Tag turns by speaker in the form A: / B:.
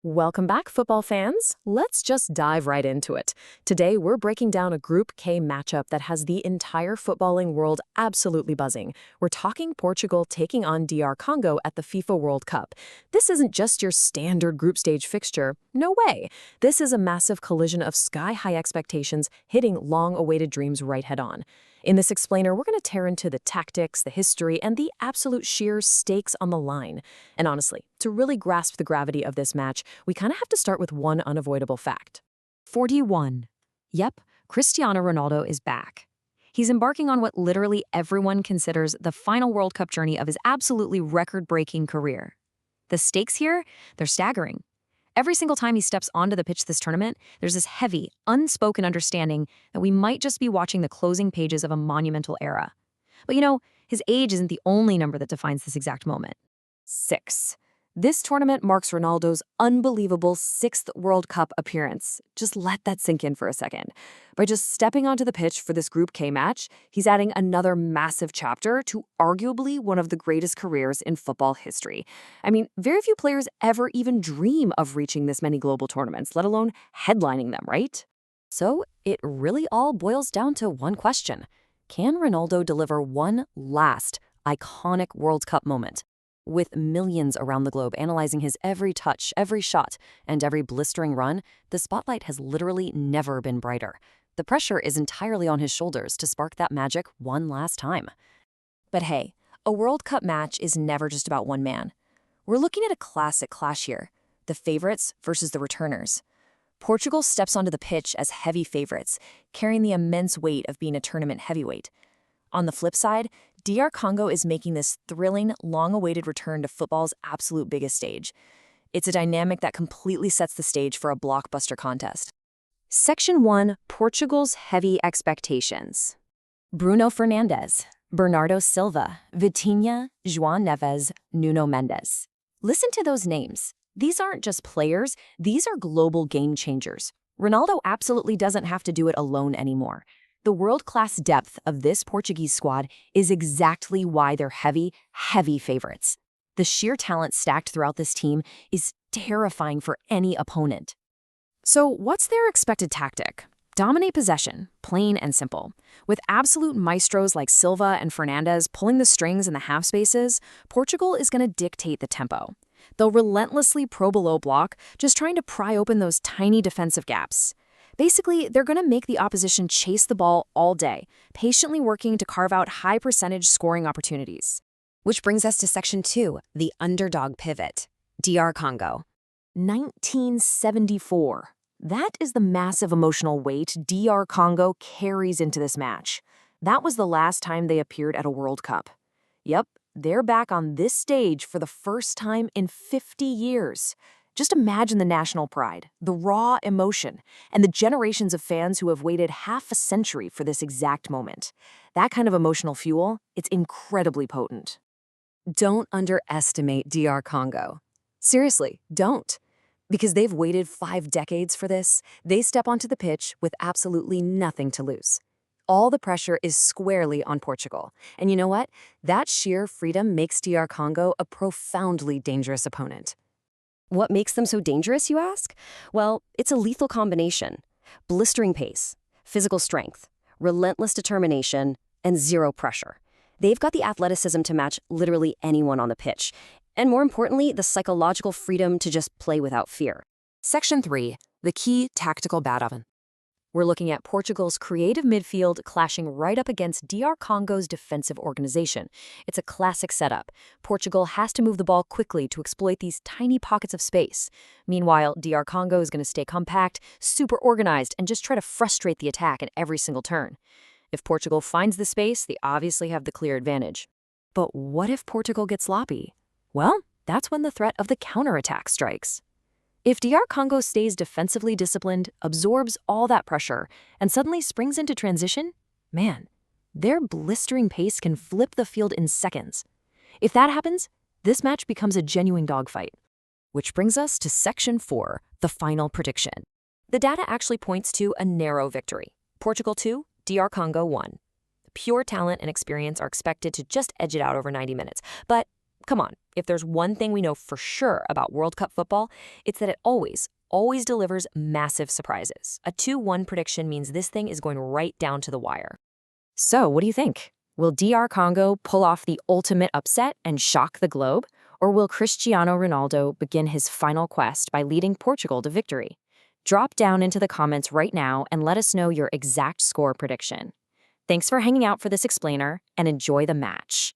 A: Welcome back, football fans. Let's just dive right into it. Today, we're breaking down a Group K matchup that has the entire footballing world absolutely buzzing. We're talking Portugal taking on DR Congo at the FIFA World Cup. This isn't just your standard group stage fixture. No way. This is a massive collision of sky-high expectations hitting long-awaited dreams right head-on. In this explainer, we're going to tear into the tactics, the history, and the absolute sheer stakes on the line. And honestly, to really grasp the gravity of this match, we kind of have to start with one unavoidable fact.
B: 41. Yep, Cristiano Ronaldo is back. He's embarking on what literally everyone considers the final World Cup journey of his absolutely record-breaking career. The stakes here, they're staggering. Every single time he steps onto the pitch this tournament, there's this heavy, unspoken understanding that we might just be watching the closing pages of a monumental era. But his age isn't the only number that defines this exact moment. 6. This tournament marks Ronaldo's unbelievable 6th World Cup appearance. Just let that sink in for a second. By just stepping onto the pitch for this Group K match, he's adding another massive chapter to arguably one of the greatest careers in football history. I mean, very few players ever even dream of reaching this many global tournaments, let alone headlining them, right? So it really all boils down to one question. Can Ronaldo deliver one last iconic World Cup moment? With millions around the globe analyzing his every touch, every shot, and every blistering run, the spotlight has literally never been brighter. The pressure is entirely on his shoulders to spark that magic one last time. But hey, a World Cup match is never just about one man. We're looking at a classic clash here, the favorites versus the returners. Portugal steps onto the pitch as heavy favorites, carrying the immense weight of being a tournament heavyweight. On the flip side, DR Congo is making this thrilling, long-awaited return to football's absolute biggest stage. It's a dynamic that completely sets the stage for a blockbuster contest. Section 1, Portugal's heavy expectations. Bruno Fernandes, Bernardo Silva, Vitinha, João Neves, Nuno Mendes. Listen to those names. These aren't just players, these are global game changers. Ronaldo absolutely doesn't have to do it alone anymore. The world-class depth of this Portuguese squad is exactly why they're heavy, heavy favorites. The sheer talent stacked throughout this team is terrifying for any opponent. So what's their expected tactic? Dominate possession, plain and simple. With absolute maestros like Silva and Fernandes pulling the strings in the half spaces, Portugal is going to dictate the tempo. They'll relentlessly pro-below block, just trying to pry open those tiny defensive gaps. Basically, they're going to make the opposition chase the ball all day, patiently working to carve out high-percentage scoring opportunities. Which brings us to Section 2, the underdog pivot, DR Congo. 1974. That is the massive emotional weight DR Congo carries into this match. That was the last time they appeared at a World Cup. Yep, they're back on this stage for the first time in 50 years. Just imagine the national pride, the raw emotion, and the generations of fans who have waited half a century for this exact moment. That kind of emotional fuel, it's incredibly potent. Don't underestimate DR Congo. Seriously, don't. Because they've waited 5 decades for this, they step onto the pitch with absolutely nothing to lose. All the pressure is squarely on Portugal. And you know what? That sheer freedom makes DR Congo a profoundly dangerous opponent. What makes them so dangerous, you ask? Well, it's a lethal combination. Blistering pace, physical strength, relentless determination, and zero pressure. They've got the athleticism to match literally anyone on the pitch, and more importantly, the psychological freedom to just play without fear. Section 3, the key tactical battle. We're looking at Portugal's creative midfield clashing right up against DR Congo's defensive organization. It's a classic setup. Portugal has to move the ball quickly to exploit these tiny pockets of space. Meanwhile, DR Congo is going to stay compact, super organized, and just try to frustrate the attack at every single turn. If Portugal finds the space, they obviously have the clear advantage. But what if Portugal gets sloppy? Well, that's when the threat of the counterattack strikes. If DR Congo stays defensively disciplined, absorbs all that pressure, and suddenly springs into transition, man, their blistering pace can flip the field in seconds. If that happens, this match becomes a genuine dogfight. Which brings us to Section 4, the final prediction. The data actually points to a narrow victory. Portugal 2, DR Congo 1. Pure talent and experience are expected to just edge it out over 90 minutes. But Come on, if there's one thing we know for sure about World Cup football, it's that it always delivers massive surprises. A 2-1 prediction means this thing is going right down to the wire.
A: So, what do you think? Will DR Congo pull off the ultimate upset and shock the globe? Or will Cristiano Ronaldo begin his final quest by leading Portugal to victory? Drop down into the comments right now and let us know your exact score prediction. Thanks for hanging out for this explainer, and enjoy the match.